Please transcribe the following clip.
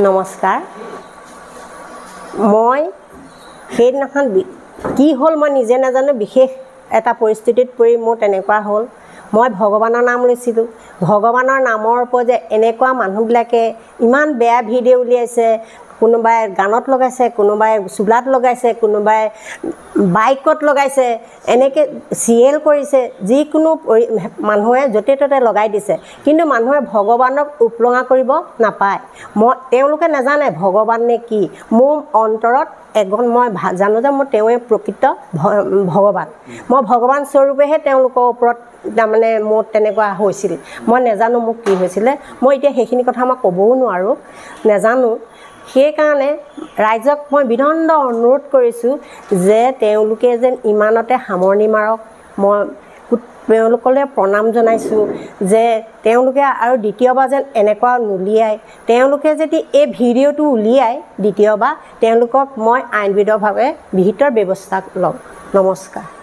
নমস্কাৰ মই সেইদিনাখন কি হ'ল মই নিজে নাজানো বিশেষ এটা পৰিস্থিতিত পৰি মোৰ তেনেকুৱা হ'ল মই ভগৱানৰ নাম লৈছিলোঁ ভগৱানৰ নামৰ ওপৰত যে এনেকুৱা মানুহবিলাকে ইমান বেয়া ভিডিঅ' উলিয়াইছে কোনোবাই গানত লগাইছে কোনোবাই চুলাত লগাইছে কোনোবাই বাইকত লগাইছে এনেকৈ চিৰিয়েল কৰিছে যিকোনো মানুহে য'তে ত'তে লগাই দিছে কিন্তু মানুহে ভগৱানক উপলঙা কৰিব নাপায় তেওঁলোকে নাজানে ভগৱান নে কি মোৰ অন্তৰত এজন মই জানো যে মই তেওঁৱে প্ৰকৃত ভগৱান মই ভগৱান স্বৰূপেহে তেওঁলোকৰ ওপৰত তাৰমানে মোৰ তেনেকুৱা হৈছিল মই নাজানো মোক কি হৈছিলে মই এতিয়া সেইখিনি কথা মই ক'বও নোৱাৰোঁ নাজানো সেইকাৰণে ৰাইজক মই বিনম্ৰ অনুৰোধ কৰিছোঁ যে তেওঁলোকে যেন ইমানতে সামৰণি মাৰক মই তেওঁলোকলৈ প্ৰণাম জনাইছোঁ যে তেওঁলোকে আৰু দ্বিতীয়বাৰ যেন এনেকুৱা নুলিয়াই তেওঁলোকে যদি এই ভিডিঅ'টো উলিয়াই দ্বিতীয়বাৰ তেওঁলোকক মই আইনবিধভাৱে বিহিতৰ ব্যৱস্থা ল'ম নমস্কাৰ